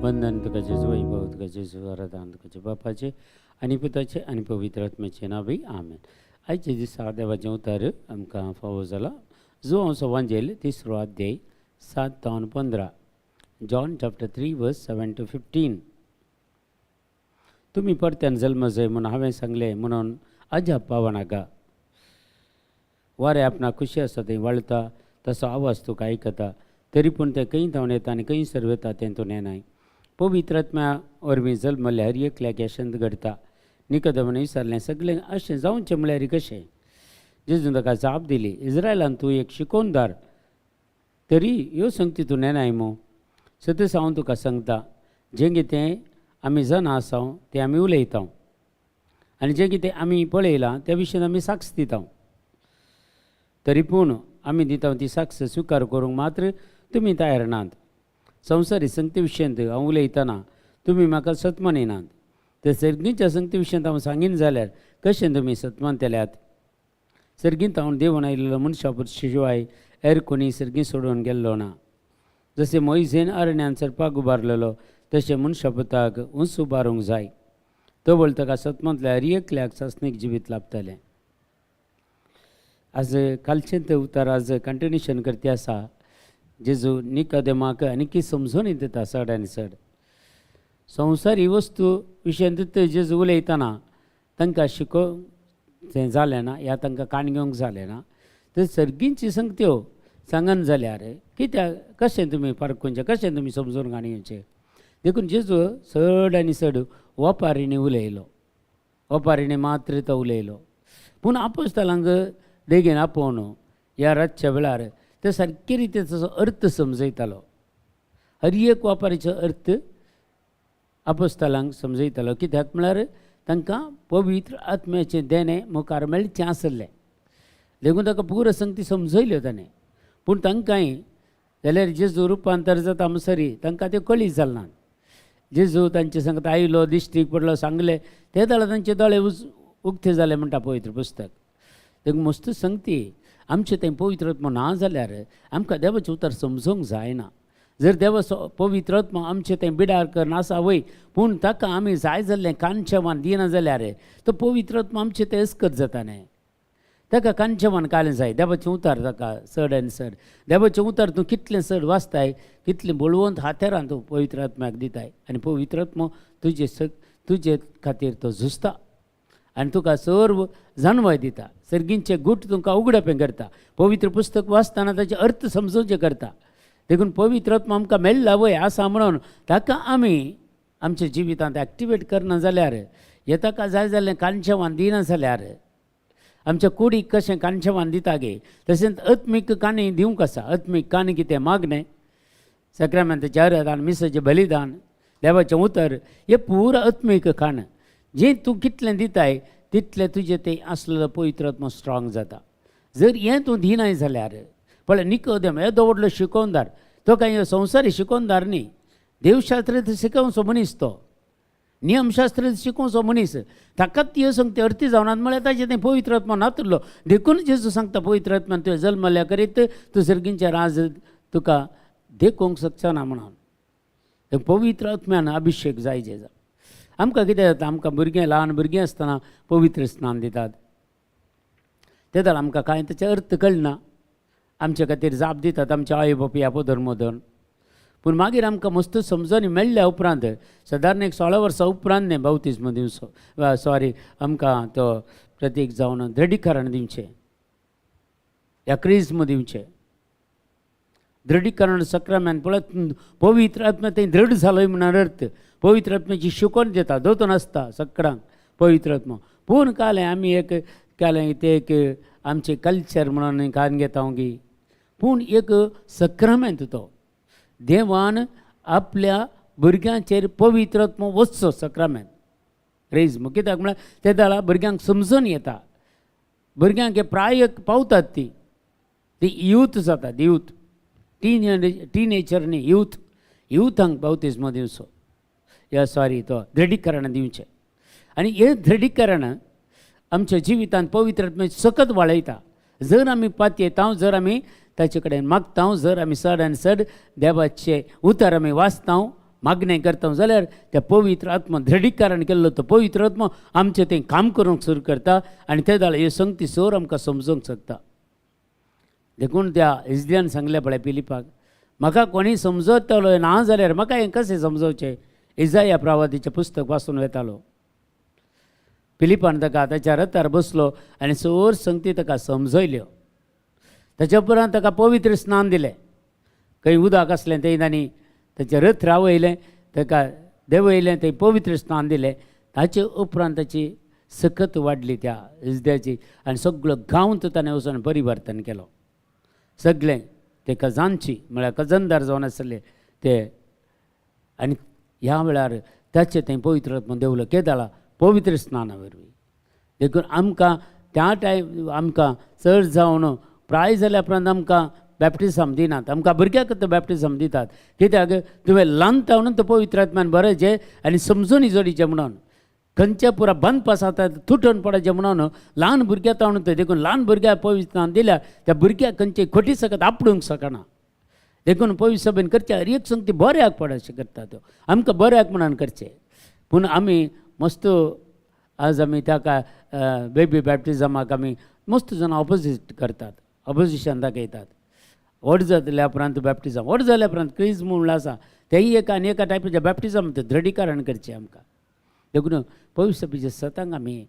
वंदन तुका जेजू, वैभव तुका जेजू, आराधना तुका बापाचे आणि पुताचे आणि पवित्र आत्म्याचे नावे आमेन. आयचे दिसा देवाचें उतर आमकां फावो जाला. जो हांव सवांजेल तिसरो अध्याय 7 ते 15. जॉन चॅप्टर 3 वर्स 7 to 15. तुम्ही परत्यान जल्म जाय म्हणून हांवें सांगलें म्हणून अजाप पावनाका. वारे आपणाक खुशी आसा थंय वळटा तसो आवाज तुका आयकता, तरी पूण तें खंय धांवन येता आनी खंय सरवता तें तूं नेनाय. पवित्र आत्म्या वरवीं जल्मले हर एकल्याक यशंत घडता. निकोदेमान विचारलें, सगळें अशें जावचें म्हळ्यार कशें? जेजून ताका जाप दिली, इस्रायलान तूं एक शिकोवनदार, तरी ह्यो संगती तूं नेनाय मो. सतत हांव तुका सांगता, जें कितें आमी जाणा आसां तें आमी उलयता आनी जें कितें आमी पळयलां त्या विशयान आमी साक्ष दिता. तरी पूण आमी दिता ती साक्ष स्विकार करूंक मात्र तुमी तयार नात. संवसारी संगती विशयांत हांव उलयतना तुमी म्हाका सतमान येनात. ते सर्गीच्या संगती विशयांत हांव सांगीन जाल्यार कशें तुमी सतमान तेल्यात? सर्गींत हांव देवून आयिल्लो मनशा शिवाय हेर कोणी सर्गी सोडून गेल्लो ना. जशें मोइजेन अरण्यान चरपाक उबारलेलो तशें मनशा पुताक उंच उबारूंक जाय. तो बोल ताका सतमांतल्या हर एकल्याक सासणीक जिवीत लाभतलें. आज कालचें तें उतर आज कंटिन्युएशन करते आसा. जेजू निकोदेमाक आनी समजून दिता चड आनी चड. संवसारी वस्तू विशयांत जेजू उलयतना तांकां शिकोवंक जालें ना, ह्या तांकां काण घेवंक जालें ना. तर सर्गींची संगत्यो सांगन जाल्यार कित्याक कशें तुमी पारखुंचें, कशें तुमी समजून काण घेवचें? देखून जेजू चड आनी चड ओपारीणे उलयलो, ओपारीणे मात्र तो उलयलो. पूण आपोस्तलांक देगेन आपोवन ह्या रातच्या वेळार ते सारके रितीन ताचो अर्थ समजयतालो. हर एक वापारीचो अर्थ आपोस्तलांक समजयतालो. कित्याक म्हळ्यार तांकां पवित्र आत्म्याचें देणें मुखार मेळचें आसलें. देखून ताका पुरो संगती समजयल्यो ताणें. पूण तांकांय जाल्यार जेजू रुपांतर जाता म्हणसरी तांकां त्यो कळी जालनात. जेजू तांचे सांगता आयलो, दिश्टीक पडलो, सांगलें ते जाल्यार तांचे दोळे उक्ते जाले म्हणटा पवित्र पुस्तक. देखून मस्त संगती आमचें तें पवित्र आत्मा ना जाल्यार आमकां देवाचें उतर समजूंक जायना. जर देवाचो पवित्र आत्मा आमचें तें बिडार करना आसा वय, पूण ताका आमी जाय जाल्लें कांचवान दिना जाल्यार तो पवित्र आत्मा आमचें तें अस्कत जाता न्हय. ताका कांचवान कालें जाय. देवाचें उतर ताका चड आनी चड. देवाचें उतर तूं कितलें चड वाचताय तितलें बळवंत हातेरान तूं पवित्र आत्म्याक दिताय आनी पवित्र आत्मा तुजे खातीर तो झुजता आनी तुका सर्व जाणवाय दिता. सर्गींचे गूट तुमकां उगडपें करता. पवित्र पुस्तक वाचतना ताचे अर्थ समजोवचे करता. देखून पवित्र आत्मा आमकां मेळ्ळा वय आसा म्हणून ताका आमी आमच्या जिवितांत एक्टिवेट करना जाल्यार हे ताका जाय जाल्लें कांचवान दिना जाल्यार आमच्या कुडीक कशें कांचवान दिता गे तशेंच आत्मीक काणी दिवंक आसा. आत्मीक काणी कितें मागणें, सक्रामेंताचें आराधन, मिसाचें बलिदान, देवाचें उतर, हें पुरो आत्मीक खाण. जें तूं कितलें दिताय तितलें तुजें तें आसलेलो पवित्र आत्मा स्ट्राँग जाता. जर हें तूं दिनाय जाल्यार पळय निकोदेम येदो व्हडलो शिकोवनदार, तो कांय संवसारी शिकोवनदार न्ही, देवशास्त्र शिकोवचो मनीस, तो नियमशास्त्र शिकोवचो मनीस. ताकाच ह्यो संगती अर्थी जावनात म्हळ्यार ताचें तें पवित्र आत्मा नातुरलो. देखून जेजू सांगता पवित्र आत्म्यान तुवें जल्मल्या करीत तूं सर्गींचें राज तुका देखूंक शकना म्हणून. पवित्र आत्म्यान अभिशेक जाय जेजा. आमकां कितें जाता, आमकां भुरगें ल्हान भुरगीं आसतना पवित्र स्नान दितात. ते जाल्यार आमकां कांय ताचे अर्थ कळना. आमचे खातीर जाप दितात आमचे आई बापूय आपोदर मोदन. पूण मागीर आमकां मस्त समजून मेळ्ळ्या उपरांत सादारण एक 16 वर्सां उपरांत न्ही बावतिस्म दिवचो, आमकां तो प्रतीक जावन दृढीकरण दिवचें, ह्या क्रिस्म दिवचें. दृढीकरण सक्रामेंत पळय पवित्र आत्मा थंय दृढ जालोय म्हणून अर्थ. पवित्र आत्म्याची शिकवण दिता, दोतोन आसता सकाळांक पवित्र आत्मा. पूण कालें आमी एक केलें तें एक आमचें कल्चर म्हणून कान घेता गी. पूण एक सक्रामेंत तो देवान आपल्या भुरग्यांचेर पवित्र आत्मा वचचो सक्रामेंत क्रिस्म. कित्याक म्हळ्यार ते जाल्यार भुरग्यांक समजून येता. भुरग्यांक हे प्राय पावतात ती यूथ जातात, यूथ टिनेजर न्ही, यूथांक बावतिस्म दिवचो, तो दृढीकरण दिवचें. आनी हें दृढीकरण आमच्या जिवितांत पवित्र आत्म्याचें सकत वाडयता. जर आमी पातयेता, जर आमी ताचे कडेन मागता, जर आमी चड आनी चड देवाचें उतर आमी वाचता, मागणें करता जाल्यार त्या पवित्र आत्मा दृढीकरण केल्लो तो पवित्र आत्मा आमचें तें काम करूंक सुरू करता आनी ते जाल्यार ह्यो संगती सर आमकां समजूंक शकता. देखून त्या इजल्यान सांगलें पळय पिलिपाक, म्हाका कोणी समजतलो ना जाल्यार म्हाका हें कशें समजोवचें. इजाया प्रवादीचें पुस्तक वाचून वेतालो. पिलिपान ताका ताच्या रथार बसलो आनी सर संगती ताका समजयल्यो. ताच्या उपरांत ताका पवित्र स्नान दिलें. खंय उदक आसलें तें आनी ताचें रथ रावयलें, ताका देंवयलें, थंय पवित्र स्नान दिलें. ताचे उपरांत ताची सकत वाडली त्या इजद्याची आनी सगळो गांव ताणें वचून परिवर्तन केलो. सगळें ते कजांची म्हळ्यार कजनदार जावन आसले ते आनी ह्या वेळार ताचें थंय पवित्र आत्मा देवलो केदाळा पवित्र स्नाना वरवीं. देखून आमकां त्या टायम आमकां चड जावन प्राय जाल्या उपरांत आमकां बॅप्टिजम दिनात. आमकां भुरग्याक तो बॅप्टिजम दितात. कित्याक तुवें ल्हानतावन तो पवित्र आत्म्यान बरयचें आनी समजून जोडीचें म्हणून. खंयचे पुरा बंद पासात तुटून पडचें म्हणून ल्हान भुरग्यां तावन ते देखून ल्हान भुरग्याक पवित्र स्नान दिल्यार त्या भुरग्याक खंयचे खोटी सकत आपडूंक शकना. देखून पवित्र सभेन करचे हर एक संगती बऱ्याक पडचे करता त्यो आमकां बऱ्याक म्हणून करचें. पूण आमी मस्त आज आमी ताका बेबी बॅप्टिजमाक आमी मस्त जाण ऑपोजीट करतात, ऑपोजिशन दाखयतात. व्हड जाल्या उपरांत बॅप्टिजम, व्हड जाल्या उपरांत क्रिज म्हणून आसा तेय एका आनी एका टायपाचें बॅप्टिजम तें दृढीकरण करचें आमकां. देखून पवित्र सभेच्या सतांक आमी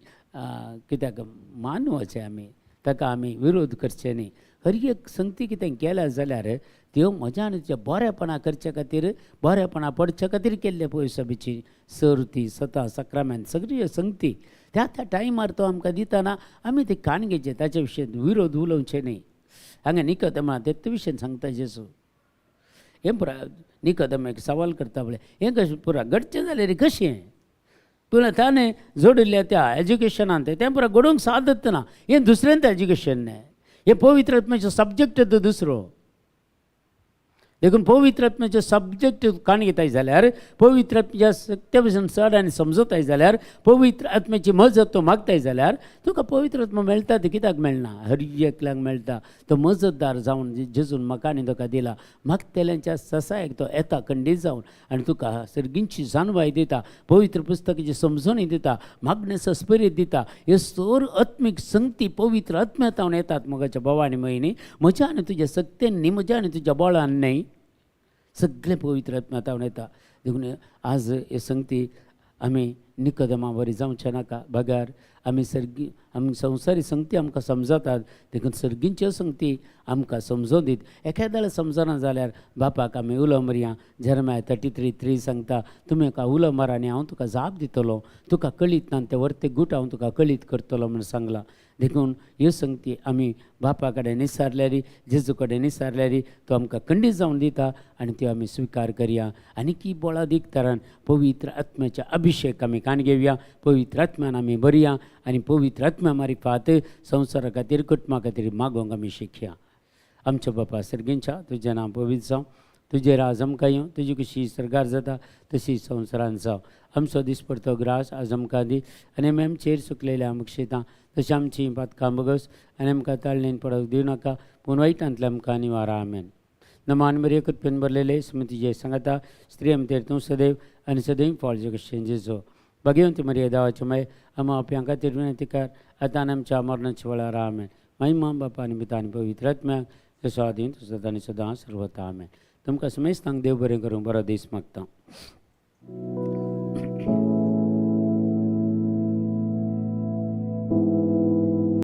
कित्याक मानवचें, आमी ताका आमी विरोध करचें न्ही. हर एक संगती कितें केल्या जाल्यार त्यो म्हज्या आनी तुज्या बरेपणा करचे खातीर, बरेपणा पडचे खातीर केल्ले पवित्र सभेची सर्ती सता सक्रामेंत सगळी संगती त्या त्या टायमार तो आमकां दितना आमी ते काण घेवचे, ताचे विशयी विरोध उलोवचे न्ही. हांगा निकोदेमा ते विशयी सांगता जेजू. हें पुरा निकोदेमा एक सवाल करता पळय, हें कशें पुरा घडचें जाल्यार कशें तुला ताणें जोडिल्ल्या त्या एज्युकेशनान तें पुरा घडोवंक सादत ना. हें दुसऱ्यांत एज्युकेशन न्ही, हें पवित्र आत्म्याचो सब्जेक्ट तो दुसरो. देखून पवित्र आत्म्याचो सब्जेक्ट काण घेताय जाल्यार पवित्र आत्म्याच्या सत्या भशेन चड आनी समजताय जाल्यार पवित्र आत्म्याची मजत तो मागताय जाल्यार तुका पवित्र आत्मा मेळटा. ते कित्याक मेळना? हर एकल्याक मेळटा. तो मजतदार जावन जेजून म्हाका आनी ताका दिला. मागतेल्यांच्या ससायक तो येता खंडीत जावन आनी तुका सर्गींची जाणवाय दिता, पवित्र पुस्तकाची समजणी दिता, मागणेचो स्पिरीट दिता. ह्यो सर आत्मीक संगती पवित्र आत्म्यांत येतात. मोगाच्या भावा आनी भयणी, म्हज्या आनी तुज्या सक्तेन न्ही, म्हज्या आनी तुज्या बळान न्ही, सगळे पवित्र आत्म्यांत येता. देखून आज हे संगती आमी निकोदेमा बरी जावचे नाका. बगार आमी संवसारी संगती आमकां समजतात, देखून सर्गींच्यो संगती आमकां समजोन दीत. एखाद्याला समजना जाल्यार बापाक आमी उलो मारया. Jeremiah 33:3 सांगता, तुमी म्हाका उलो मार आनी हांव तुका जाप दितलो. तुका कळीत ना ते वर्ते गूट हांव तुका कळीत करतलो म्हणून सांगला. देखून ह्यो संगती आमी बापा कडेन निसारल्यारी, जेजू कडेन निसारल्यारी तो आमकां खंडीत जावन दिता आनी त्यो आमी स्विकार करया. आनी की बोळादीक तरान पवित्र आत्म्याचे अभिशेक आमी काण घेवया. पवित्र आत्म्यान आमी बरया आनी पवित्र आत्म्या मार्फत संवसारा खातीर कुटुंबा खातीर मागोवंक आमी शिकया. आमच्या बापा सर्गींच्या तुजें नांव पवित्र जावं, तुजें राज आमकां येवं, तुजी कशी सरकार जाता तशी संवसारांत जावं. आमचो दिसपडतो ग्रास आज आमकां दी आनी आमी आमचेर सुकलेल्या मुक्षितां तशी आमची पातकां बगस आनी आमकां ताळणेन पडोवंक दिवं नाका, पूण वायटांतल्यान आमकां निवारा. आमेन. नमान बरे कृपेन भरलेले स्मृतीचे सांगता स्त्री आमचेर तूं सदैव आनी सदैव फळजे कशें जेजो. भगवंत मरिया देवाचे माय आमा आपल्या खातीर विनंती कर, आतां आनी आमच्या मरणाच्या वेळार. आमेन. महिमा बापा आनी पिता आनी पवित्र आत्म्याक तसो आदीं तसोच आनी सदां सर्वता. आमेन. तुमकां समेस्तांक देव बरें करूं. बरो दीस मागता.